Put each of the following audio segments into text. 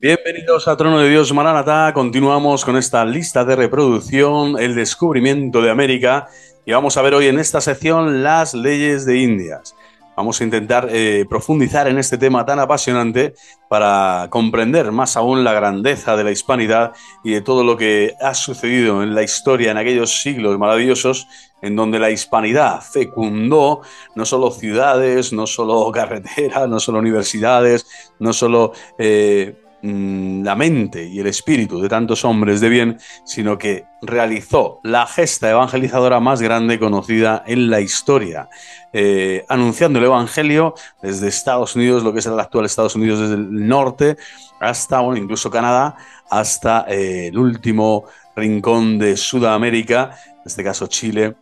Bienvenidos a Trono de Dios Maranatá. Continuamos con esta lista de reproducción, el descubrimiento de América, y vamos a ver hoy en esta sección las leyes de Indias. Vamos a intentar profundizar en este tema tan apasionante para comprender más aún la grandeza de la hispanidad y de todo lo que ha sucedido en la historia en aquellos siglos maravillosos en donde la hispanidad fecundó no solo ciudades, no solo carreteras, no solo universidades, no solo la mente y el espíritu de tantos hombres de bien, sino que realizó la gesta evangelizadora más grande conocida en la historia, anunciando el Evangelio desde Estados Unidos, lo que es el actual Estados Unidos, desde el norte hasta, bueno, incluso Canadá, hasta el último rincón de Sudamérica, en este caso Chile.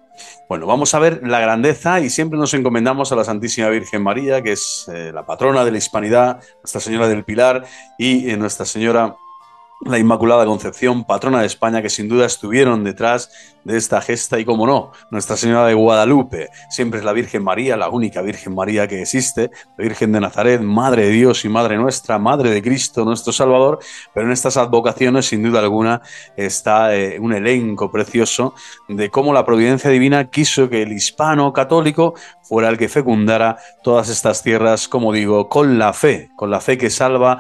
Bueno, vamos a ver la grandeza y siempre nos encomendamos a la Santísima Virgen María, que es la patrona de la hispanidad, Nuestra Señora del Pilar y Nuestra Señora la Inmaculada Concepción, patrona de España, que sin duda estuvieron detrás de esta gesta y, como no, Nuestra Señora de Guadalupe. Siempre es la Virgen María, la única Virgen María que existe, la Virgen de Nazaret, Madre de Dios y Madre nuestra, Madre de Cristo, nuestro Salvador, pero en estas advocaciones, sin duda alguna, está un elenco precioso de cómo la providencia divina quiso que el hispano católico fuera el que fecundara todas estas tierras, como digo, con la fe que salva,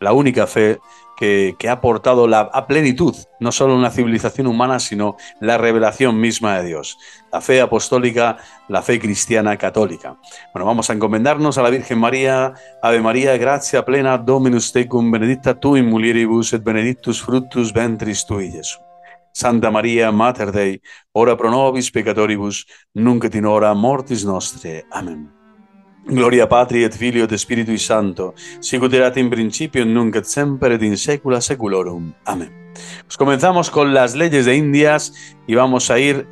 la única fe que ha aportado a plenitud, no solo una civilización humana, sino la revelación misma de Dios. La fe apostólica, la fe cristiana católica. Bueno, vamos a encomendarnos a la Virgen María. Ave María, gratia plena, Dominus tecum, benedicta tu in mulieribus, et benedictus fructus ventris tui, Jesús. Santa María, Mater Dei, ora pro nobis peccatoribus, nunc et in hora mortis nostre. Amén. Gloria Patri et Filio et Spiritui Santo, sicut erat in principio, nunc et semper et in saecula saeculorum. Amén. Pues comenzamos con las leyes de Indias y vamos a ir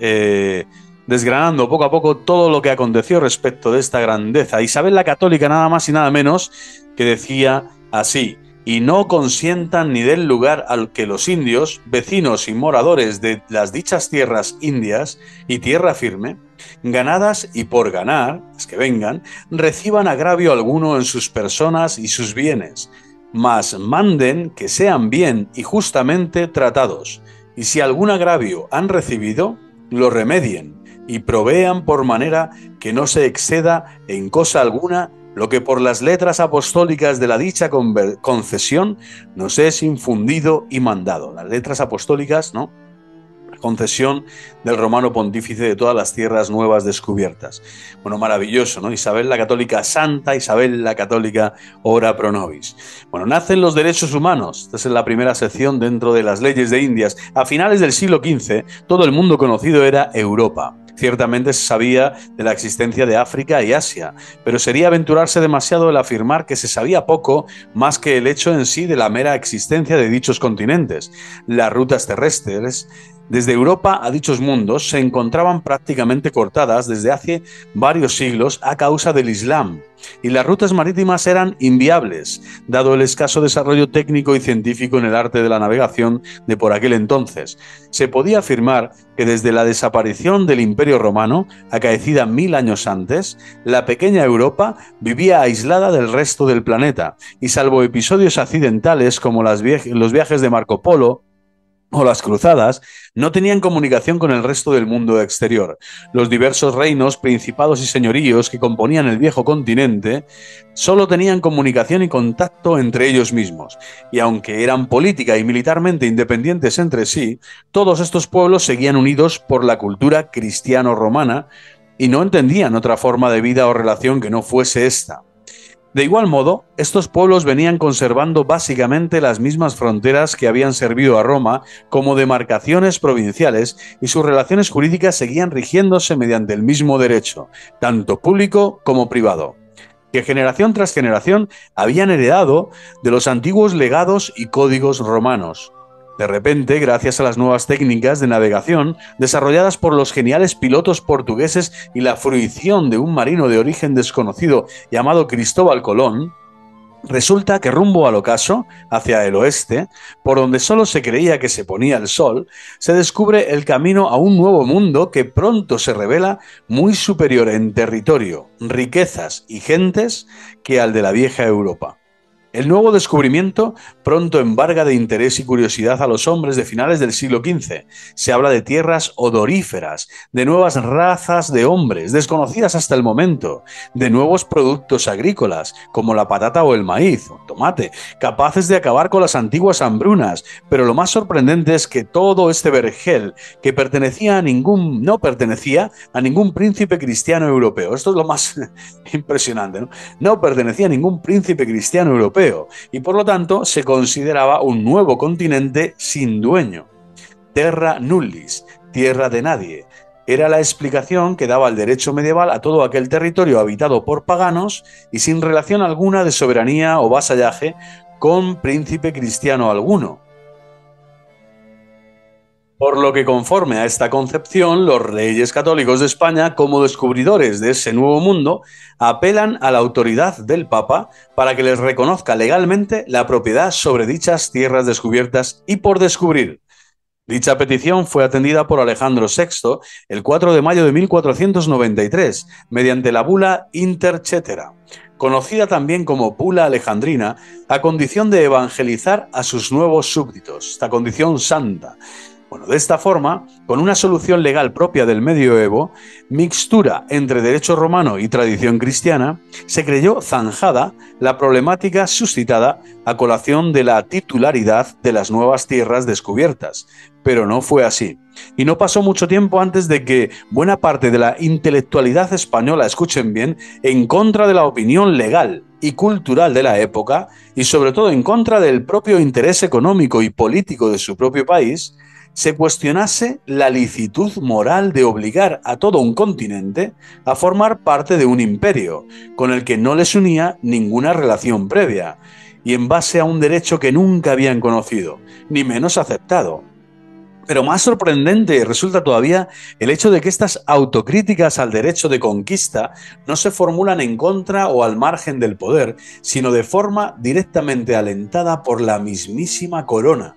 desgranando poco a poco todo lo que aconteció respecto de esta grandeza. Isabel la Católica, nada más y nada menos, que decía así: y no consientan ni den lugar al que los indios, vecinos y moradores de las dichas tierras indias y tierra firme, ganadas y por ganar, las que vengan, reciban agravio alguno en sus personas y sus bienes, mas manden que sean bien y justamente tratados, y si algún agravio han recibido, lo remedien y provean por manera que no se exceda en cosa alguna lo que por las letras apostólicas de la dicha concesión nos es infundido y mandado. Las letras apostólicas, ¿no? Concesión del romano pontífice de todas las tierras nuevas descubiertas. Bueno, maravilloso, ¿no? Isabel la Católica Santa, Isabel la Católica ora pro nobis. Bueno, nacen los derechos humanos. Esta es la primera sección dentro de las leyes de Indias. A finales del siglo XV, todo el mundo conocido era Europa. Ciertamente se sabía de la existencia de África y Asia, pero sería aventurarse demasiado el afirmar que se sabía poco más que el hecho en sí de la mera existencia de dichos continentes. Las rutas terrestres desde Europa a dichos mundos se encontraban prácticamente cortadas desde hace varios siglos a causa del Islam, y las rutas marítimas eran inviables, dado el escaso desarrollo técnico y científico en el arte de la navegación de por aquel entonces. Se podía afirmar que desde la desaparición del Imperio Romano, acaecida 1000 años antes, la pequeña Europa vivía aislada del resto del planeta, y salvo episodios accidentales como los viajes de Marco Polo o las cruzadas, no tenían comunicación con el resto del mundo exterior. Los diversos reinos, principados y señoríos que componían el viejo continente solo tenían comunicación y contacto entre ellos mismos, y aunque eran política y militarmente independientes entre sí, todos estos pueblos seguían unidos por la cultura cristiano-romana y no entendían otra forma de vida o relación que no fuese esta. De igual modo, estos pueblos venían conservando básicamente las mismas fronteras que habían servido a Roma como demarcaciones provinciales, y sus relaciones jurídicas seguían rigiéndose mediante el mismo derecho, tanto público como privado, que generación tras generación habían heredado de los antiguos legados y códigos romanos. De repente, gracias a las nuevas técnicas de navegación desarrolladas por los geniales pilotos portugueses y la fruición de un marino de origen desconocido llamado Cristóbal Colón, resulta que rumbo al ocaso, hacia el oeste, por donde solo se creía que se ponía el sol, se descubre el camino a un nuevo mundo que pronto se revela muy superior en territorio, riquezas y gentes que al de la vieja Europa. El nuevo descubrimiento pronto embarga de interés y curiosidad a los hombres de finales del siglo XV. Se habla de tierras odoríferas, de nuevas razas de hombres, desconocidas hasta el momento, de nuevos productos agrícolas, como la patata o el maíz, o tomate, capaces de acabar con las antiguas hambrunas. Pero lo más sorprendente es que todo este vergel, que no pertenecía a ningún príncipe cristiano europeo. Esto es lo más impresionante, ¿no? No pertenecía a ningún príncipe cristiano europeo y por lo tanto se consideraba un nuevo continente sin dueño. Terra nullis, tierra de nadie. Era la explicación que daba el derecho medieval a todo aquel territorio habitado por paganos y sin relación alguna de soberanía o vasallaje con príncipe cristiano alguno. Por lo que conforme a esta concepción, los reyes católicos de España, como descubridores de ese nuevo mundo, apelan a la autoridad del Papa para que les reconozca legalmente la propiedad sobre dichas tierras descubiertas y por descubrir. Dicha petición fue atendida por Alejandro VI el 4 de mayo de 1493, mediante la bula Inter Cetera, conocida también como bula alejandrina, a condición de evangelizar a sus nuevos súbditos, esta condición santa. Bueno, de esta forma, con una solución legal propia del medioevo, mixtura entre derecho romano y tradición cristiana, se creyó zanjada la problemática suscitada a colación de la titularidad de las nuevas tierras descubiertas. Pero no fue así. Y no pasó mucho tiempo antes de que buena parte de la intelectualidad española, escuchen bien, en contra de la opinión legal y cultural de la época, y sobre todo en contra del propio interés económico y político de su propio país, se cuestionase la licitud moral de obligar a todo un continente a formar parte de un imperio, con el que no les unía ninguna relación previa, y en base a un derecho que nunca habían conocido, ni menos aceptado. Pero más sorprendente resulta todavía el hecho de que estas autocríticas al derecho de conquista no se formulan en contra o al margen del poder, sino de forma directamente alentada por la mismísima corona.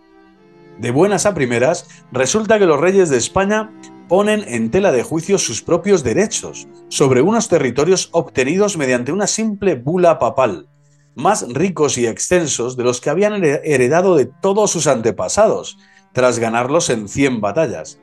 De buenas a primeras, resulta que los reyes de España ponen en tela de juicio sus propios derechos sobre unos territorios obtenidos mediante una simple bula papal, más ricos y extensos de los que habían heredado de todos sus antepasados, tras ganarlos en 100 batallas.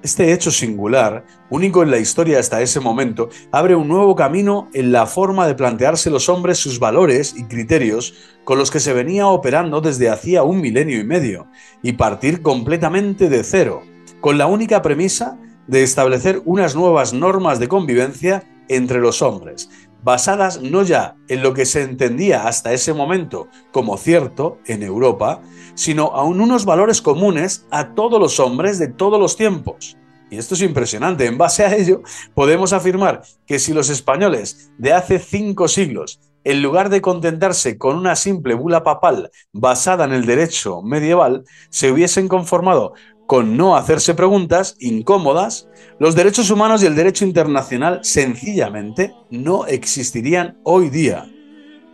Este hecho singular, único en la historia hasta ese momento, abre un nuevo camino en la forma de plantearse los hombres sus valores y criterios con los que se venía operando desde hacía 1,5 años, y partir completamente de cero, con la única premisa de establecer unas nuevas normas de convivencia entre los hombres, basadas no ya en lo que se entendía hasta ese momento como cierto en Europa, sino en unos valores comunes a todos los hombres de todos los tiempos. Y esto es impresionante. En base a ello, podemos afirmar que si los españoles de hace 5 siglos, en lugar de contentarse con una simple bula papal basada en el derecho medieval, se hubiesen conformado con no hacerse preguntas incómodas, los derechos humanos y el derecho internacional sencillamente no existirían hoy día.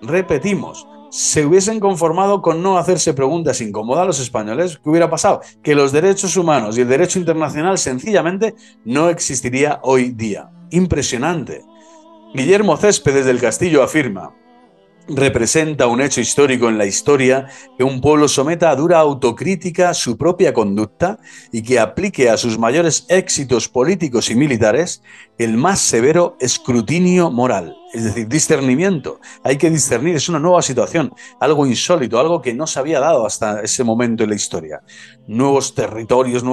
Repetimos, se hubiesen conformado con no hacerse preguntas incómodas los españoles, ¿qué hubiera pasado? Que los derechos humanos y el derecho internacional sencillamente no existiría hoy día. Impresionante. Guillermo Céspedes del Castillo afirma: representa un hecho histórico en la historia que un pueblo someta a dura autocrítica su propia conducta y que aplique a sus mayores éxitos políticos y militares el más severo escrutinio moral, es decir, discernimiento. Hay que discernir, es una nueva situación, algo insólito, algo que no se había dado hasta ese momento en la historia. Nuevos territorios,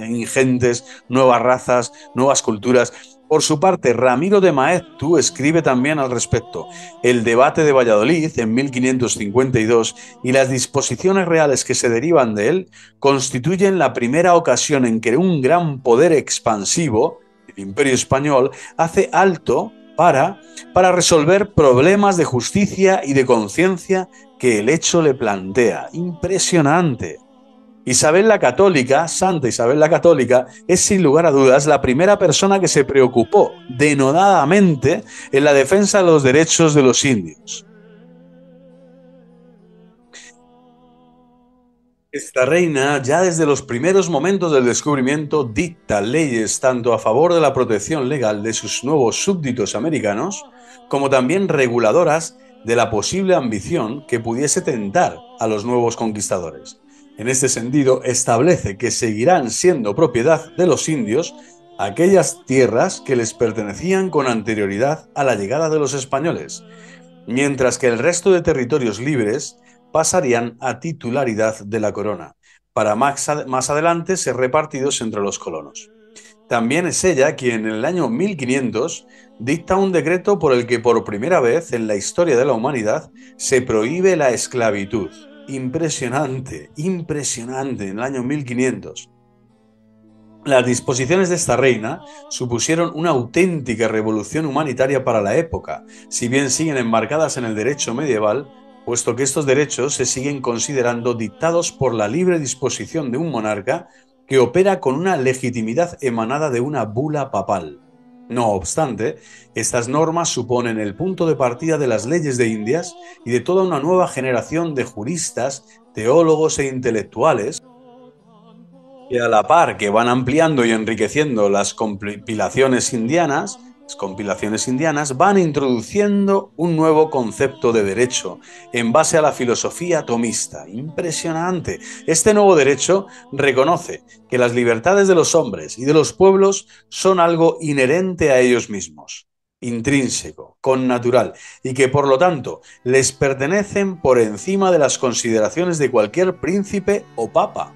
ingentes, nuevas razas, nuevas culturas. Por su parte, Ramiro de Maeztu escribe también al respecto: el debate de Valladolid en 1552 y las disposiciones reales que se derivan de él constituyen la primera ocasión en que un gran poder expansivo, el Imperio Español, hace alto para resolver problemas de justicia y de conciencia que el hecho le plantea. Impresionante. Isabel la Católica, Santa Isabel la Católica, es sin lugar a dudas la primera persona que se preocupó denodadamente en la defensa de los derechos de los indios. Esta reina, ya desde los primeros momentos del descubrimiento, dicta leyes tanto a favor de la protección legal de sus nuevos súbditos americanos, como también reguladoras de la posible ambición que pudiese tentar a los nuevos conquistadores. En este sentido, establece que seguirán siendo propiedad de los indios aquellas tierras que les pertenecían con anterioridad a la llegada de los españoles, mientras que el resto de territorios libres pasarían a titularidad de la corona, para más adelante ser repartidos entre los colonos. También es ella quien en el año 1500 dicta un decreto por el que por primera vez en la historia de la humanidad se prohíbe la esclavitud. Impresionante, impresionante, en el año 1500. Las disposiciones de esta reina supusieron una auténtica revolución humanitaria para la época, si bien siguen enmarcadas en el derecho medieval, puesto que estos derechos se siguen considerando dictados por la libre disposición de un monarca que opera con una legitimidad emanada de una bula papal. No obstante, estas normas suponen el punto de partida de las leyes de Indias y de toda una nueva generación de juristas, teólogos e intelectuales que a la par que van ampliando y enriqueciendo las compilaciones indianas, van introduciendo un nuevo concepto de derecho en base a la filosofía tomista. Impresionante. Este nuevo derecho reconoce que las libertades de los hombres y de los pueblos son algo inherente a ellos mismos, intrínseco, connatural, y que por lo tanto les pertenecen por encima de las consideraciones de cualquier príncipe o papa,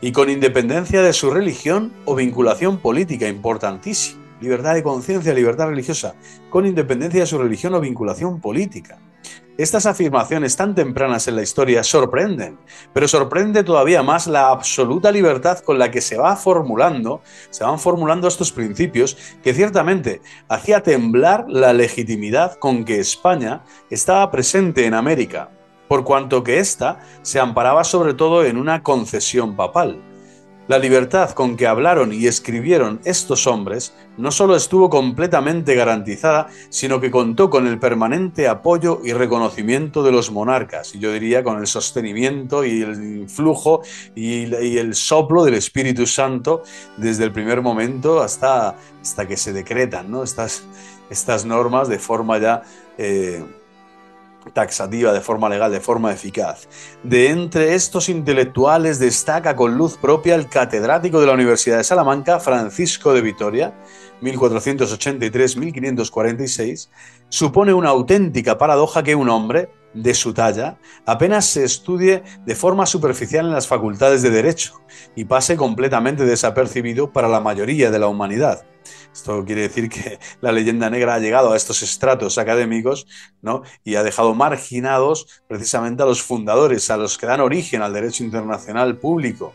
y con independencia de su religión o vinculación política, importantísimo. Libertad de conciencia, libertad religiosa, con independencia de su religión o vinculación política. Estas afirmaciones tan tempranas en la historia sorprenden, pero sorprende todavía más la absoluta libertad con la que se van formulando estos principios que ciertamente hacía temblar la legitimidad con que España estaba presente en América, por cuanto que ésta se amparaba sobre todo en una concesión papal. La libertad con que hablaron y escribieron estos hombres no solo estuvo completamente garantizada, sino que contó con el permanente apoyo y reconocimiento de los monarcas, y yo diría con el sostenimiento y el influjo y el soplo del Espíritu Santo desde el primer momento hasta que se decretan, ¿no? Estas normas de forma ya taxativa, de forma legal, de forma eficaz. De entre estos intelectuales destaca con luz propia el catedrático de la Universidad de Salamanca, Francisco de Vitoria, 1483-1546. Supone una auténtica paradoja que un hombre de su talla apenas se estudie de forma superficial en las facultades de Derecho y pase completamente desapercibido para la mayoría de la humanidad. Esto quiere decir que la leyenda negra ha llegado a estos estratos académicos, ¿no? Y ha dejado marginados precisamente a los fundadores, a los que dan origen al derecho internacional público.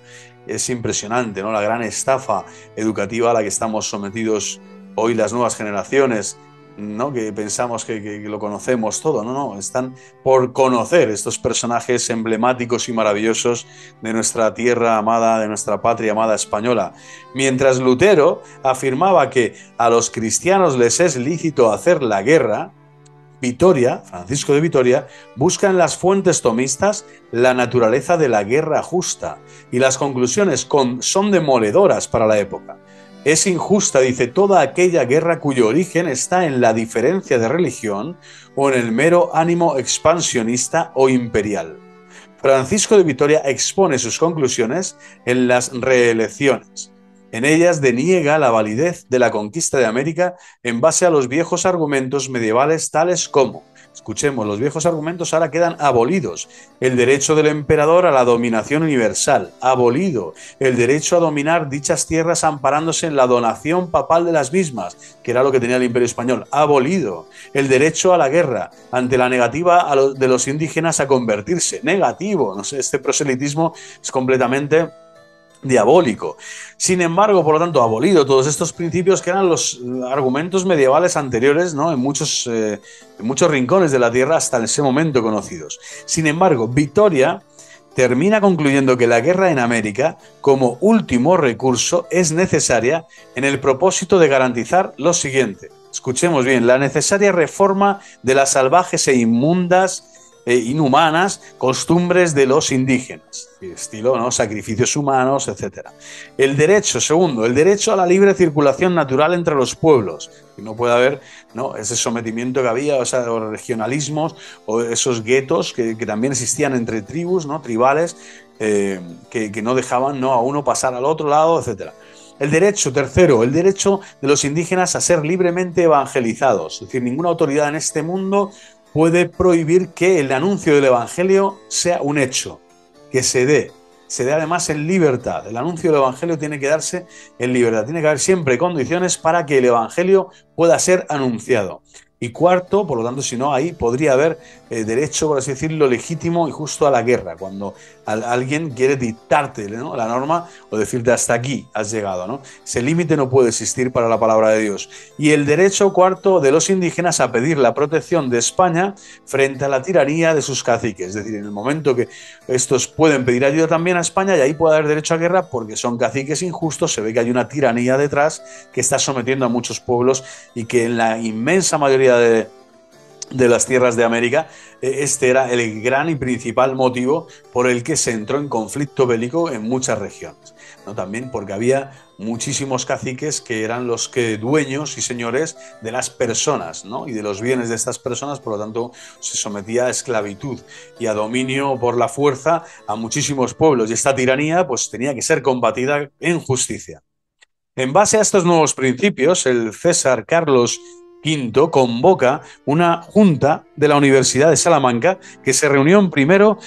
Es impresionante, ¿no? La gran estafa educativa a la que estamos sometidos hoy las nuevas generaciones, ¿no? Que pensamos que lo conocemos todo. No, están por conocer estos personajes emblemáticos y maravillosos de nuestra tierra amada, de nuestra patria amada española. Mientras Lutero afirmaba que a los cristianos les es lícito hacer la guerra, Vitoria, Francisco de Vitoria, busca en las fuentes tomistas la naturaleza de la guerra justa, y las conclusiones son demoledoras para la época. Es injusta, dice, toda aquella guerra cuyo origen está en la diferencia de religión o en el mero ánimo expansionista o imperial. Francisco de Vitoria expone sus conclusiones en las reelecciones. En ellas deniega la validez de la conquista de América en base a los viejos argumentos medievales tales como, escuchemos, los viejos argumentos ahora quedan abolidos. El derecho del emperador a la dominación universal, abolido. El derecho a dominar dichas tierras amparándose en la donación papal de las mismas, que era lo que tenía el Imperio Español, abolido. El derecho a la guerra, ante la negativa de los indígenas a convertirse, negativo. No sé, este proselitismo es completamente diabólico. Sin embargo, por lo tanto, abolido todos estos principios que eran los argumentos medievales anteriores, ¿no? en muchos rincones de la tierra hasta ese momento conocidos. Sin embargo, Vitoria termina concluyendo que la guerra en América, como último recurso, es necesaria en el propósito de garantizar lo siguiente. Escuchemos bien, la necesaria reforma de las salvajes e inmundas inhumanas costumbres de los indígenas, estilo, ¿no?, sacrificios humanos, etc. El derecho, segundo, el derecho a la libre circulación natural entre los pueblos. Que no puede haber, ¿no?, ese sometimiento que había, o sea, los regionalismos o esos guetos que también existían entre tribus, ¿no?, tribales, que no dejaban, ¿no?, a uno pasar al otro lado, etc. El derecho, tercero, el derecho de los indígenas a ser libremente evangelizados. Es decir, ninguna autoridad en este mundo puede prohibir que el anuncio del evangelio sea un hecho, que se dé además en libertad. El anuncio del evangelio tiene que darse en libertad, tiene que haber siempre condiciones para que el evangelio pueda ser anunciado. Y cuarto, por lo tanto, si no, ahí podría haber derecho, por así decirlo, legítimo y justo a la guerra, cuando alguien quiere dictarte, ¿no?, la norma o decirte hasta aquí has llegado, ¿no? Ese límite no puede existir para la palabra de Dios. Y el derecho, cuarto, de los indígenas a pedir la protección de España frente a la tiranía de sus caciques. Es decir, en el momento que estos pueden pedir ayuda también a España, y ahí puede haber derecho a guerra porque son caciques injustos, se ve que hay una tiranía detrás que está sometiendo a muchos pueblos y que en la inmensa mayoría de las tierras de América, este era el gran y principal motivo por el que se entró en conflicto bélico en muchas regiones, ¿no? También porque había muchísimos caciques que eran los que dueños y señores de las personas, ¿no?, y de los bienes de estas personas, por lo tanto se sometía a esclavitud y a dominio por la fuerza a muchísimos pueblos, y esta tiranía pues tenía que ser combatida en justicia. En base a estos nuevos principios, el César Carlos V convoca una junta de la Universidad de Salamanca que se reunió el 1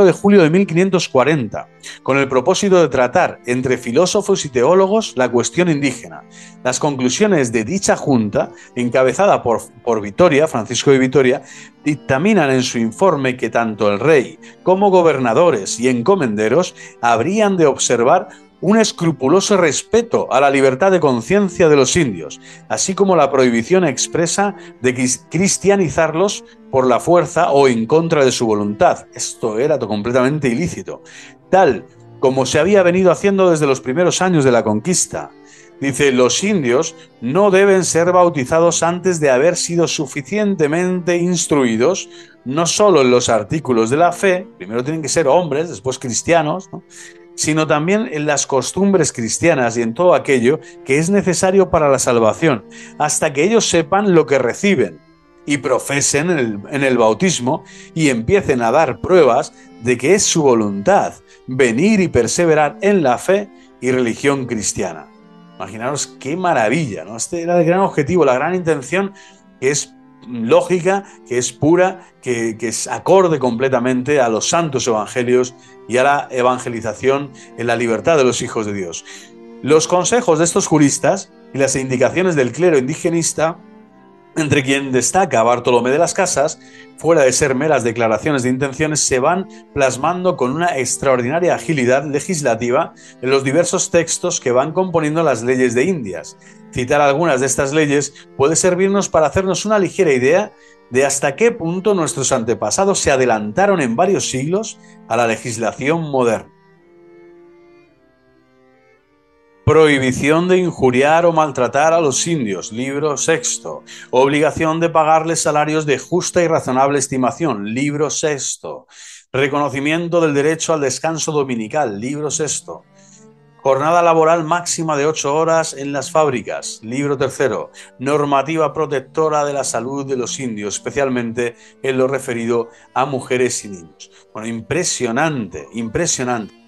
de julio de 1540 con el propósito de tratar entre filósofos y teólogos la cuestión indígena. Las conclusiones de dicha junta, encabezada por Vitoria, Francisco de Vitoria, dictaminan en su informe que tanto el rey como gobernadores y encomenderos habrían de observar un escrupuloso respeto a la libertad de conciencia de los indios, así como la prohibición expresa de cristianizarlos por la fuerza o en contra de su voluntad. Esto era completamente ilícito, tal como se había venido haciendo desde los primeros años de la conquista. Dice, los indios no deben ser bautizados antes de haber sido suficientemente instruidos, no solo en los artículos de la fe, primero tienen que ser hombres, después cristianos, ¿no?, sino también en las costumbres cristianas y en todo aquello que es necesario para la salvación, hasta que ellos sepan lo que reciben y profesen en el bautismo y empiecen a dar pruebas de que es su voluntad venir y perseverar en la fe y religión cristiana. Imaginaros qué maravilla, ¿no? Este era el gran objetivo, la gran intención, que es lógica, que es pura, que es acorde completamente a los santos evangelios y a la evangelización en la libertad de los hijos de Dios. Los consejos de estos juristas y las indicaciones del clero indigenista, entre quien destaca Bartolomé de las Casas, fuera de ser meras declaraciones de intenciones, se van plasmando con una extraordinaria agilidad legislativa en los diversos textos que van componiendo las leyes de Indias. Citar algunas de estas leyes puede servirnos para hacernos una ligera idea de hasta qué punto nuestros antepasados se adelantaron en varios siglos a la legislación moderna. Prohibición de injuriar o maltratar a los indios, libro sexto. Obligación de pagarles salarios de justa y razonable estimación, libro sexto. Reconocimiento del derecho al descanso dominical, libro sexto. Jornada laboral máxima de 8 horas en las fábricas, libro tercero. Normativa protectora de la salud de los indios, especialmente en lo referido a mujeres y niños. Bueno, impresionante, impresionante.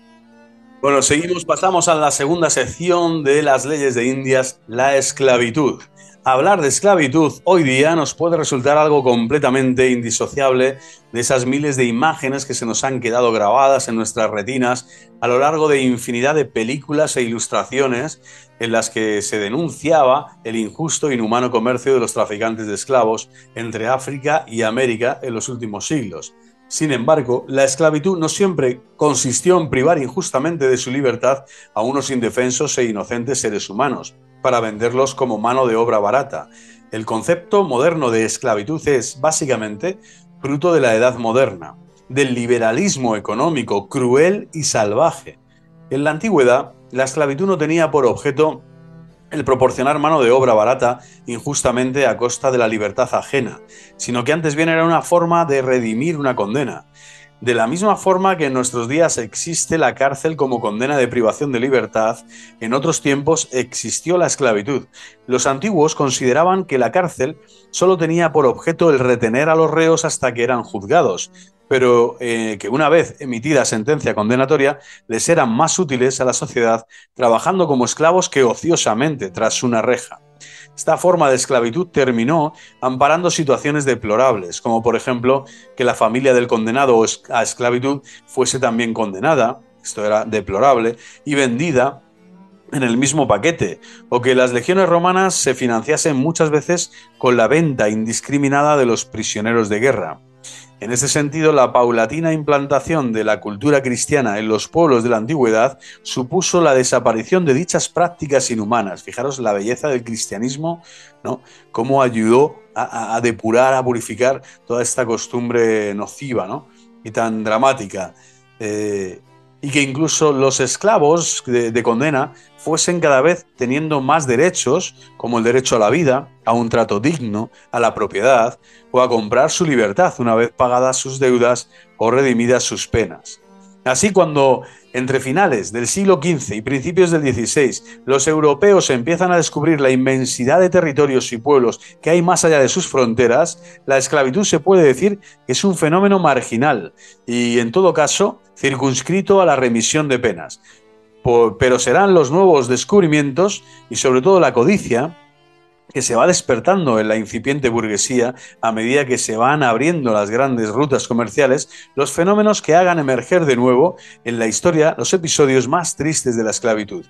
Bueno, seguimos, pasamos a la segunda sección de las leyes de Indias, la esclavitud. Hablar de esclavitud hoy día nos puede resultar algo completamente indisociable de esas miles de imágenes que se nos han quedado grabadas en nuestras retinas a lo largo de infinidad de películas e ilustraciones en las que se denunciaba el injusto e inhumano comercio de los traficantes de esclavos entre África y América en los últimos siglos. Sin embargo, la esclavitud no siempre consistió en privar injustamente de su libertad a unos indefensos e inocentes seres humanos, para venderlos como mano de obra barata. El concepto moderno de esclavitud es, básicamente, fruto de la edad moderna, del liberalismo económico cruel y salvaje. En la antigüedad, la esclavitud no tenía por objeto el proporcionar mano de obra barata injustamente a costa de la libertad ajena, sino que antes bien era una forma de redimir una condena. De la misma forma que en nuestros días existe la cárcel como condena de privación de libertad, en otros tiempos existió la esclavitud. Los antiguos consideraban que la cárcel solo tenía por objeto el retener a los reos hasta que eran juzgados, pero que una vez emitida sentencia condenatoria les eran más útiles a la sociedad trabajando como esclavos que ociosamente tras una reja. Esta forma de esclavitud terminó amparando situaciones deplorables, como por ejemplo que la familia del condenado a esclavitud fuese también condenada, esto era deplorable, y vendida en el mismo paquete, o que las legiones romanas se financiasen muchas veces con la venta indiscriminada de los prisioneros de guerra. En ese sentido, la paulatina implantación de la cultura cristiana en los pueblos de la antigüedad supuso la desaparición de dichas prácticas inhumanas. Fijaros la belleza del cristianismo, ¿no? Cómo ayudó a depurar, a purificar toda esta costumbre nociva, ¿no? Y tan dramática. Y que incluso los esclavos de condena fuesen cada vez teniendo más derechos, como el derecho a la vida, a un trato digno, a la propiedad o a comprar su libertad una vez pagadas sus deudas o redimidas sus penas. Así, cuando entre finales del siglo XV y principios del XVI los europeos empiezan a descubrir la inmensidad de territorios y pueblos que hay más allá de sus fronteras, la esclavitud se puede decir que es un fenómeno marginal y, en todo caso, circunscrito a la remisión de penas. Pero serán los nuevos descubrimientos y sobre todo la codicia que se va despertando en la incipiente burguesía a medida que se van abriendo las grandes rutas comerciales, los fenómenos que hagan emerger de nuevo en la historia los episodios más tristes de la esclavitud.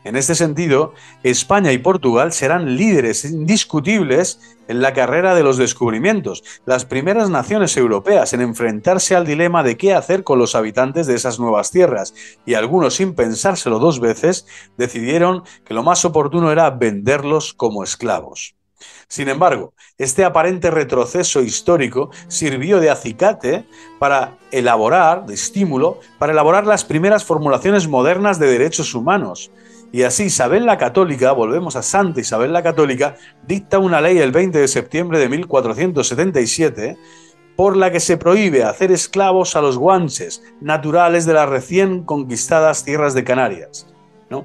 En este sentido, España y Portugal serán líderes indiscutibles en la carrera de los descubrimientos, las primeras naciones europeas en enfrentarse al dilema de qué hacer con los habitantes de esas nuevas tierras, y algunos, sin pensárselo dos veces, decidieron que lo más oportuno era venderlos como esclavos. Sin embargo, este aparente retroceso histórico sirvió de acicate de estímulo, para elaborar las primeras formulaciones modernas de derechos humanos. Y así Isabel la Católica, volvemos a Santa Isabel la Católica, dicta una ley el 20 de septiembre de 1477 por la que se prohíbe hacer esclavos a los guanches, naturales de las recién conquistadas tierras de Canarias, ¿no?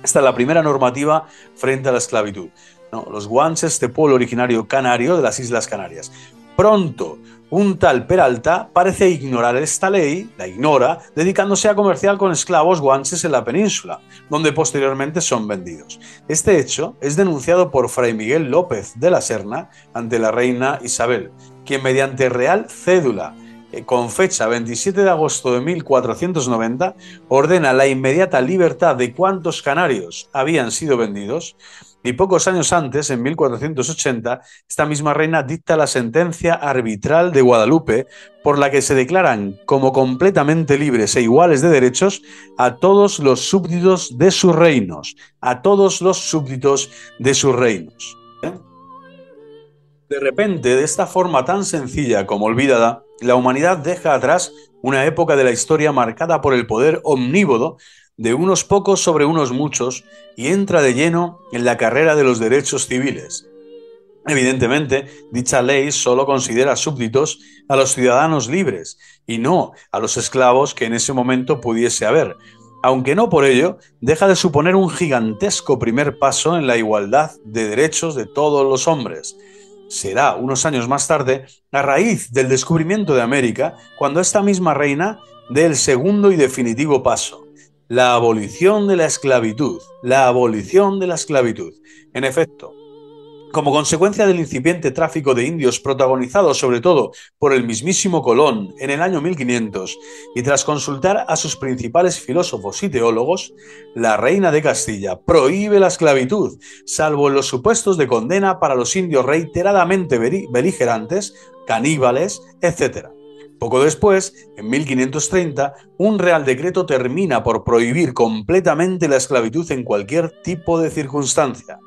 Esta es la primera normativa frente a la esclavitud, ¿no? Los guanches, este pueblo originario canario de las Islas Canarias. Pronto, un tal Peralta parece ignorar esta ley, la ignora, dedicándose a comerciar con esclavos guanches en la península, donde posteriormente son vendidos. Este hecho es denunciado por Fray Miguel López de la Serna ante la reina Isabel, quien mediante real cédula con fecha 27 de agosto de 1490 ordena la inmediata libertad de cuantos canarios habían sido vendidos. Y pocos años antes, en 1480, esta misma reina dicta la sentencia arbitral de Guadalupe, por la que se declaran como completamente libres e iguales de derechos a todos los súbditos de sus reinos. A todos los súbditos de sus reinos. De repente, de esta forma tan sencilla como olvidada, la humanidad deja atrás una época de la historia marcada por el poder omnívodo de unos pocos sobre unos muchos y entra de lleno en la carrera de los derechos civiles. Evidentemente, dicha ley solo considera súbditos a los ciudadanos libres y no a los esclavos que en ese momento pudiese haber, aunque no por ello deja de suponer un gigantesco primer paso en la igualdad de derechos de todos los hombres. Será unos años más tarde, a raíz del descubrimiento de América, cuando esta misma reina dé el segundo y definitivo paso: la abolición de la esclavitud. La abolición de la esclavitud. En efecto, como consecuencia del incipiente tráfico de indios protagonizado sobre todo por el mismísimo Colón en el año 1500, y tras consultar a sus principales filósofos y teólogos, la reina de Castilla prohíbe la esclavitud, salvo en los supuestos de condena para los indios reiteradamente beligerantes, caníbales, etc. Poco después, en 1530, un real decreto termina por prohibir completamente la esclavitud en cualquier tipo de circunstancia.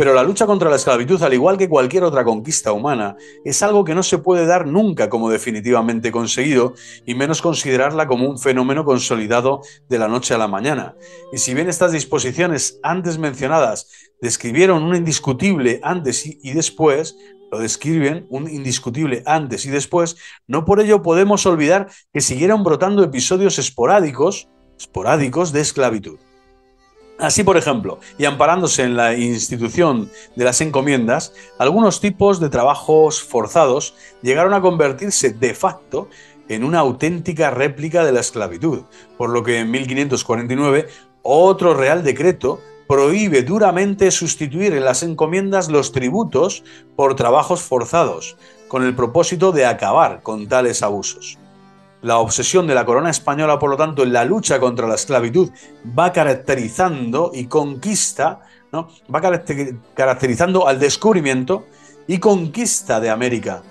Pero la lucha contra la esclavitud, al igual que cualquier otra conquista humana, es algo que no se puede dar nunca como definitivamente conseguido, y menos considerarla como un fenómeno consolidado de la noche a la mañana. Y si bien estas disposiciones antes mencionadas describieron un indiscutible antes y después, lo describen un indiscutible antes y después, no por ello podemos olvidar que siguieron brotando episodios esporádicos de esclavitud. Así, por ejemplo, y amparándose en la institución de las encomiendas, algunos tipos de trabajos forzados llegaron a convertirse de facto en una auténtica réplica de la esclavitud, por lo que en 1549 otro real decreto prohíbe duramente sustituir en las encomiendas los tributos por trabajos forzados, con el propósito de acabar con tales abusos. La obsesión de la corona española, por lo tanto, en la lucha contra la esclavitud va caracterizando y conquista, ¿no? Va caracterizando al descubrimiento y conquista de América.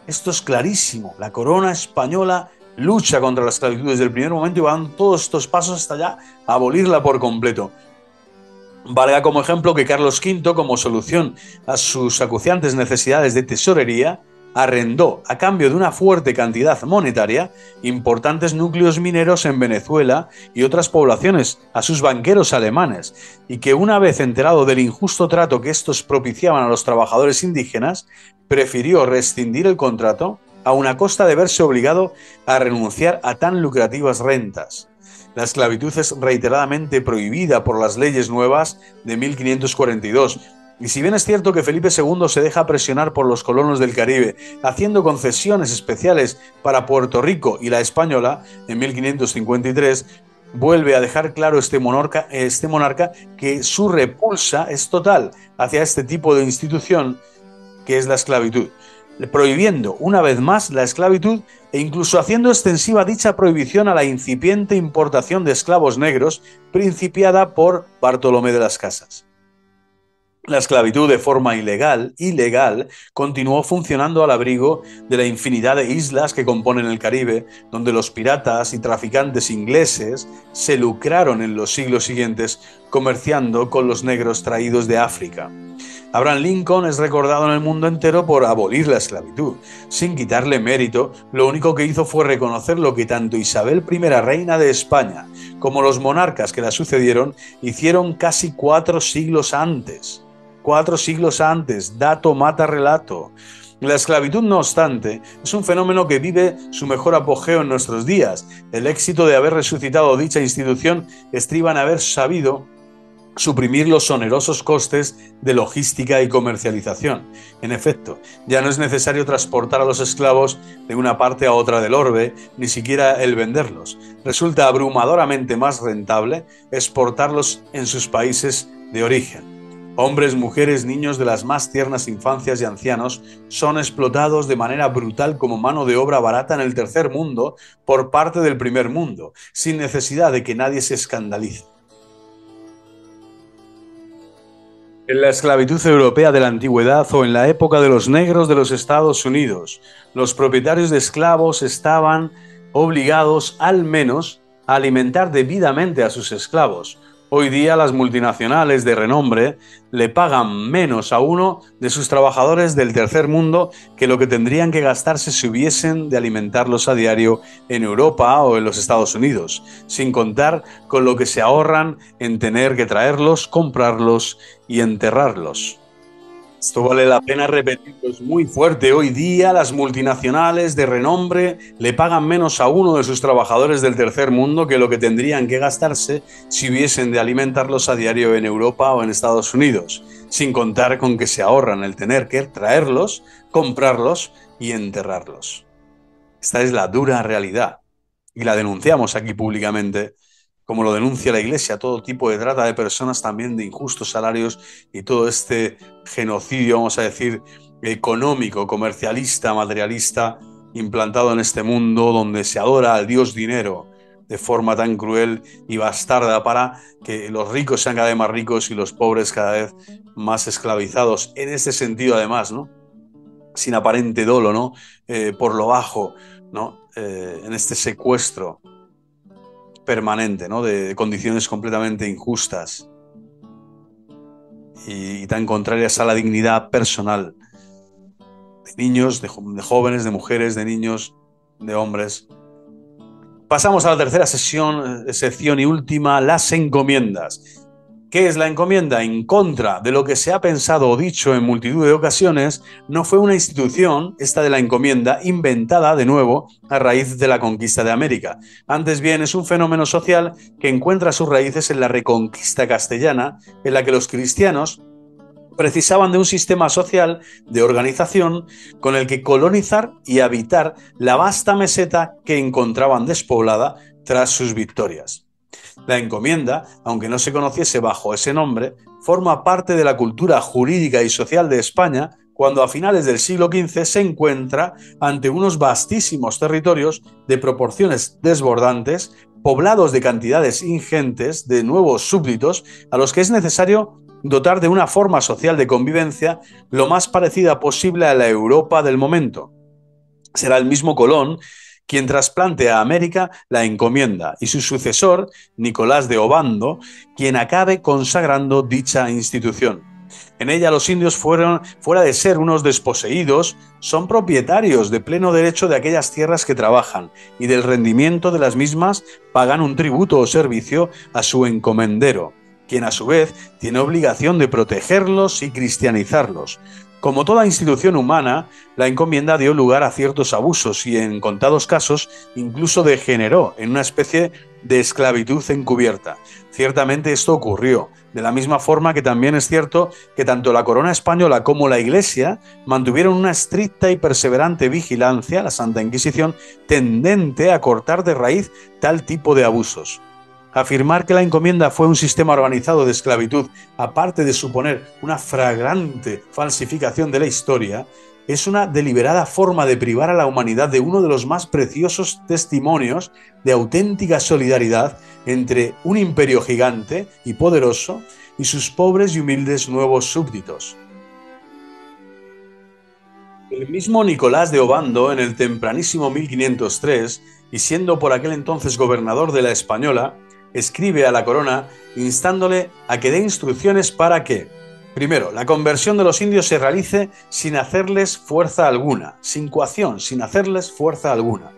Esto es clarísimo. La corona española lucha contra la esclavitud desde el primer momento y van todos estos pasos hasta ya abolirla por completo. Valga como ejemplo que Carlos V, como solución a sus acuciantes necesidades de tesorería, arrendó, a cambio de una fuerte cantidad monetaria, importantes núcleos mineros en Venezuela y otras poblaciones a sus banqueros alemanes, y que una vez enterado del injusto trato que estos propiciaban a los trabajadores indígenas, prefirió rescindir el contrato a una costa de verse obligado a renunciar a tan lucrativas rentas. La esclavitud es reiteradamente prohibida por las leyes nuevas de 1542, y si bien es cierto que Felipe II se deja presionar por los colonos del Caribe, haciendo concesiones especiales para Puerto Rico y la Española, en 1553, vuelve a dejar claro este monarca que su repulsa es total hacia este tipo de institución que es la esclavitud, prohibiendo una vez más la esclavitud e incluso haciendo extensiva dicha prohibición a la incipiente importación de esclavos negros principiada por Bartolomé de las Casas. La esclavitud de forma ilegal, continuó funcionando al abrigo de la infinidad de islas que componen el Caribe, donde los piratas y traficantes ingleses se lucraron en los siglos siguientes comerciando con los negros traídos de África. Abraham Lincoln es recordado en el mundo entero por abolir la esclavitud. Sin quitarle mérito, lo único que hizo fue reconocer lo que tanto Isabel I, reina de España, como los monarcas que la sucedieron hicieron casi 4 siglos antes. 4 siglos antes, dato mata relato. La esclavitud, no obstante, es un fenómeno que vive su mejor apogeo en nuestros días. El éxito de haber resucitado dicha institución estriba en haber sabido suprimir los onerosos costes de logística y comercialización. En efecto, ya no es necesario transportar a los esclavos de una parte a otra del orbe, ni siquiera el venderlos. Resulta abrumadoramente más rentable exportarlos en sus países de origen. Hombres, mujeres, niños de las más tiernas infancias y ancianos son explotados de manera brutal como mano de obra barata en el tercer mundo por parte del primer mundo, sin necesidad de que nadie se escandalice. En la esclavitud europea de la antigüedad o en la época de los negros de los Estados Unidos, los propietarios de esclavos estaban obligados al menos a alimentar debidamente a sus esclavos. Hoy día las multinacionales de renombre le pagan menos a uno de sus trabajadores del tercer mundo que lo que tendrían que gastarse si hubiesen de alimentarlos a diario en Europa o en los Estados Unidos, sin contar con lo que se ahorran en tener que traerlos, comprarlos y enterrarlos. Esto vale la pena repetirlo, es muy fuerte. Hoy día las multinacionales de renombre le pagan menos a uno de sus trabajadores del tercer mundo que lo que tendrían que gastarse si hubiesen de alimentarlos a diario en Europa o en Estados Unidos, sin contar con que se ahorran el tener que traerlos, comprarlos y enterrarlos. Esta es la dura realidad y la denunciamos aquí públicamente, como lo denuncia la Iglesia, todo tipo de trata de personas, también de injustos salarios y todo este genocidio, vamos a decir, económico, comercialista, materialista, implantado en este mundo donde se adora al Dios dinero de forma tan cruel y bastarda para que los ricos sean cada vez más ricos y los pobres cada vez más esclavizados. En este sentido, además, ¿no? Sin aparente dolo, ¿no? Por lo bajo, ¿no? En este secuestro permanente, ¿no? De condiciones completamente injustas. y tan contrarias a la dignidad personal de niños, de jóvenes, de mujeres, de niños, de hombres. Pasamos a la tercera sección y última, las encomiendas. ¿Qué es la encomienda? En contra de lo que se ha pensado o dicho en multitud de ocasiones, no fue una institución, esta de la encomienda, inventada de nuevo a raíz de la conquista de América. Antes bien, es un fenómeno social que encuentra sus raíces en la reconquista castellana, en la que los cristianos precisaban de un sistema social de organización con el que colonizar y habitar la vasta meseta que encontraban despoblada tras sus victorias. La encomienda, aunque no se conociese bajo ese nombre, forma parte de la cultura jurídica y social de España cuando a finales del siglo XV se encuentra ante unos vastísimos territorios de proporciones desbordantes, poblados de cantidades ingentes de nuevos súbditos a los que es necesario dotar de una forma social de convivencia lo más parecida posible a la Europa del momento. Será el mismo Colón quien trasplante a América la encomienda y su sucesor, Nicolás de Obando, quien acabe consagrando dicha institución. En ella los indios fuera de ser unos desposeídos, son propietarios de pleno derecho de aquellas tierras que trabajan y del rendimiento de las mismas pagan un tributo o servicio a su encomendero, quien a su vez tiene obligación de protegerlos y cristianizarlos. Como toda institución humana, la encomienda dio lugar a ciertos abusos y, en contados casos, incluso degeneró en una especie de esclavitud encubierta. Ciertamente esto ocurrió, de la misma forma que también es cierto que tanto la corona española como la Iglesia mantuvieron una estricta y perseverante vigilancia, la Santa Inquisición, tendente a cortar de raíz tal tipo de abusos. Afirmar que la encomienda fue un sistema organizado de esclavitud, aparte de suponer una flagrante falsificación de la historia, es una deliberada forma de privar a la humanidad de uno de los más preciosos testimonios de auténtica solidaridad entre un imperio gigante y poderoso y sus pobres y humildes nuevos súbditos. El mismo Nicolás de Obando, en el tempranísimo 1503, y siendo por aquel entonces gobernador de la Española, escribe a la corona instándole a que dé instrucciones para que, primero, la conversión de los indios se realice sin hacerles fuerza alguna, sin coacción, sin hacerles fuerza alguna.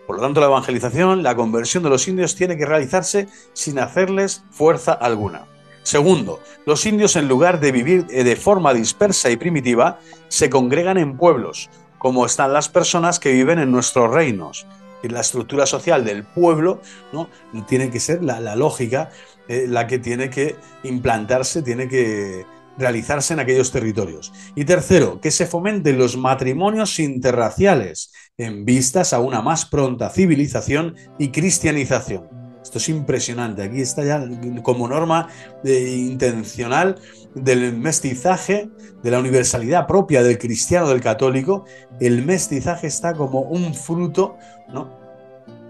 Por lo tanto, la evangelización, la conversión de los indios tiene que realizarse sin hacerles fuerza alguna. Segundo, los indios, en lugar de vivir de forma dispersa y primitiva, se congregan en pueblos, como están las personas que viven en nuestros reinos. Y la estructura social del pueblo, ¿no?, tiene que ser la lógica, la que tiene que implantarse, tiene que realizarse en aquellos territorios. Y tercero, que se fomenten los matrimonios interraciales en vistas a una más pronta civilización y cristianización. Esto es impresionante. Aquí está ya como norma intencional del mestizaje, de la universalidad propia del cristiano, del católico. El mestizaje está como un fruto, ¿no?,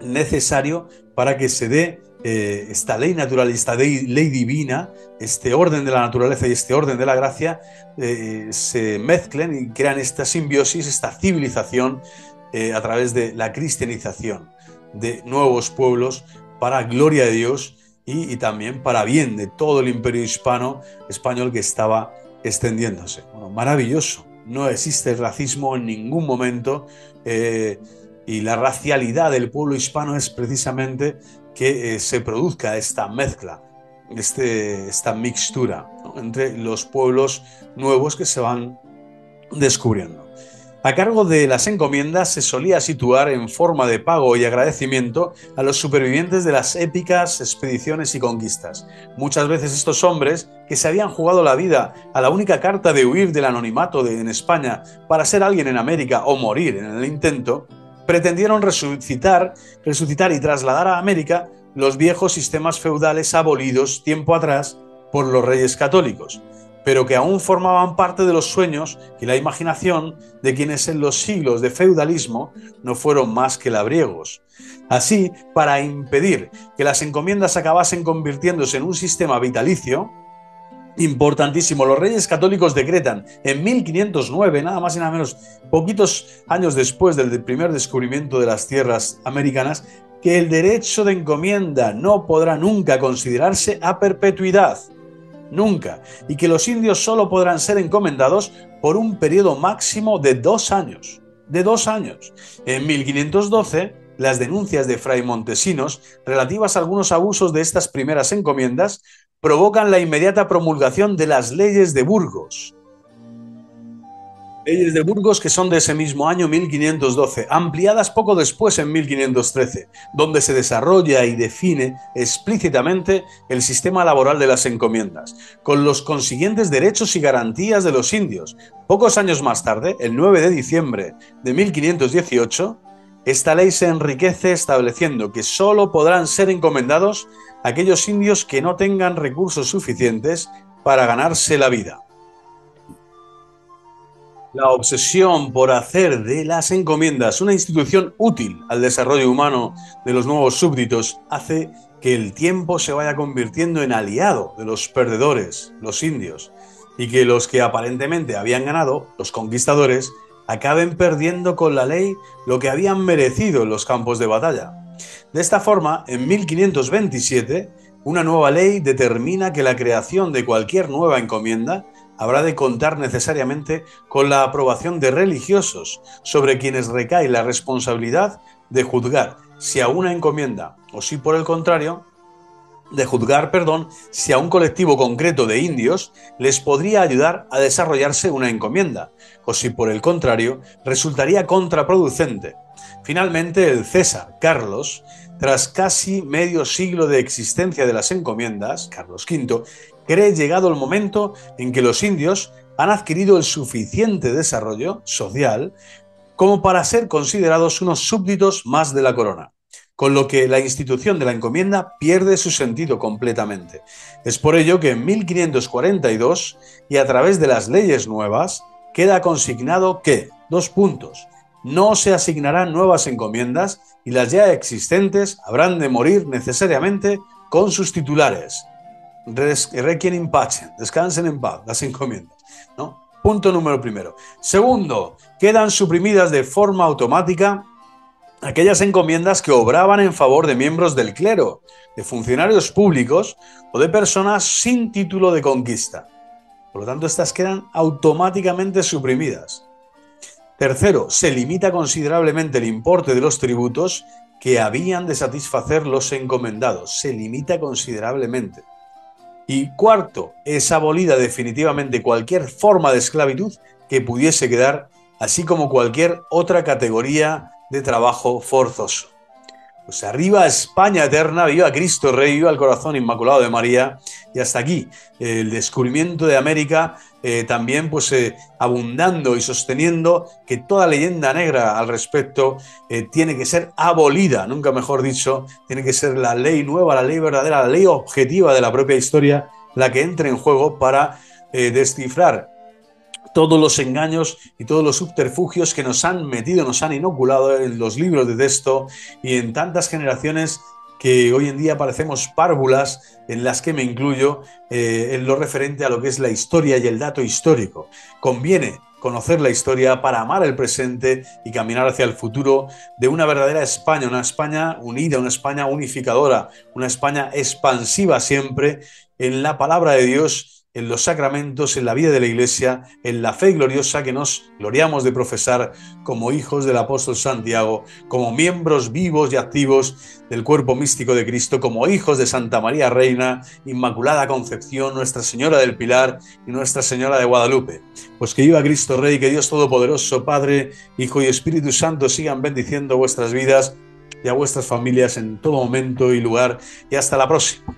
necesario para que se dé esta ley natural, esta ley divina, este orden de la naturaleza y este orden de la gracia, se mezclen y crean esta simbiosis, esta civilización a través de la cristianización de nuevos pueblos para gloria de Dios y también para bien de todo el imperio español que estaba extendiéndose. Bueno, maravilloso. No existe el racismo en ningún momento y la racialidad del pueblo hispano es precisamente que se produzca esta mezcla, esta mixtura, ¿no?, entre los pueblos nuevos que se van descubriendo. A cargo de las encomiendas se solía situar en forma de pago y agradecimiento a los supervivientes de las épicas expediciones y conquistas. Muchas veces estos hombres, que se habían jugado la vida a la única carta de huir del anonimato en España para ser alguien en América o morir en el intento, pretendieron resucitar y trasladar a América los viejos sistemas feudales abolidos tiempo atrás por los reyes católicos, pero que aún formaban parte de los sueños y la imaginación de quienes en los siglos de feudalismo no fueron más que labriegos. Así, para impedir que las encomiendas acabasen convirtiéndose en un sistema vitalicio, importantísimo, los reyes católicos decretan en 1509, nada más y nada menos, poquitos años después del primer descubrimiento de las tierras americanas, que el derecho de encomienda no podrá nunca considerarse a perpetuidad. nunca, y que los indios solo podrán ser encomendados por un periodo máximo de 2 años. De 2 años. En 1512, las denuncias de Fray Montesinos relativas a algunos abusos de estas primeras encomiendas provocan la inmediata promulgación de las leyes de Burgos. Leyes de Burgos que son de ese mismo año 1512, ampliadas poco después en 1513, donde se desarrolla y define explícitamente el sistema laboral de las encomiendas, con los consiguientes derechos y garantías de los indios. Pocos años más tarde, el 9 de diciembre de 1518, esta ley se enriquece estableciendo que solo podrán ser encomendados aquellos indios que no tengan recursos suficientes para ganarse la vida. La obsesión por hacer de las encomiendas una institución útil al desarrollo humano de los nuevos súbditos hace que el tiempo se vaya convirtiendo en aliado de los perdedores, los indios, y que los que aparentemente habían ganado, los conquistadores, acaben perdiendo con la ley lo que habían merecido en los campos de batalla. De esta forma, en 1527, una nueva ley determina que la creación de cualquier nueva encomienda habrá de contar necesariamente con la aprobación de religiosos, sobre quienes recae la responsabilidad de juzgar si a una encomienda o si por el contrario, si a un colectivo concreto de indios les podría ayudar a desarrollarse una encomienda, o si por el contrario resultaría contraproducente. Finalmente, el César Carlos, tras casi medio siglo de existencia de las encomiendas, Carlos V, cree llegado el momento en que los indios han adquirido el suficiente desarrollo social como para ser considerados unos súbditos más de la corona, con lo que la institución de la encomienda pierde su sentido completamente. Es por ello que en 1542, y a través de las leyes nuevas, queda consignado que, no se asignarán nuevas encomiendas y las ya existentes habrán de morir necesariamente con sus titulares. Requiem in pace, descansen en paz, las encomiendas, ¿no? Punto número primero. Segundo, quedan suprimidas de forma automática aquellas encomiendas que obraban en favor de miembros del clero, de funcionarios públicos o de personas sin título de conquista. Por lo tanto, estas quedan automáticamente suprimidas. Tercero, se limita considerablemente el importe de los tributos que habían de satisfacer los encomendados. Se limita considerablemente. Y cuarto, es abolida definitivamente cualquier forma de esclavitud que pudiese quedar, así como cualquier otra categoría de trabajo forzoso. Pues arriba España eterna, viva Cristo Rey, viva el corazón inmaculado de María. Y hasta aquí el descubrimiento de América, también pues abundando y sosteniendo que toda leyenda negra al respecto tiene que ser abolida, nunca mejor dicho, tiene que ser la ley nueva, la ley verdadera, la ley objetiva de la propia historia, la que entre en juego para descifrar todos los engaños y todos los subterfugios que nos han metido, nos han inoculado en los libros de texto y en tantas generaciones que hoy en día parecemos párvulas, en las que me incluyo, en lo referente a lo que es la historia y el dato histórico. Conviene conocer la historia para amar el presente y caminar hacia el futuro de una verdadera España, una España unida, una España unificadora, una España expansiva siempre en la palabra de Dios, en los sacramentos, en la vida de la Iglesia, en la fe gloriosa que nos gloriamos de profesar como hijos del apóstol Santiago, como miembros vivos y activos del cuerpo místico de Cristo, como hijos de Santa María Reina, Inmaculada Concepción, Nuestra Señora del Pilar y Nuestra Señora de Guadalupe. Pues que viva Cristo Rey, que Dios Todopoderoso, Padre, Hijo y Espíritu Santo sigan bendiciendo vuestras vidas y a vuestras familias en todo momento y lugar. Y hasta la próxima.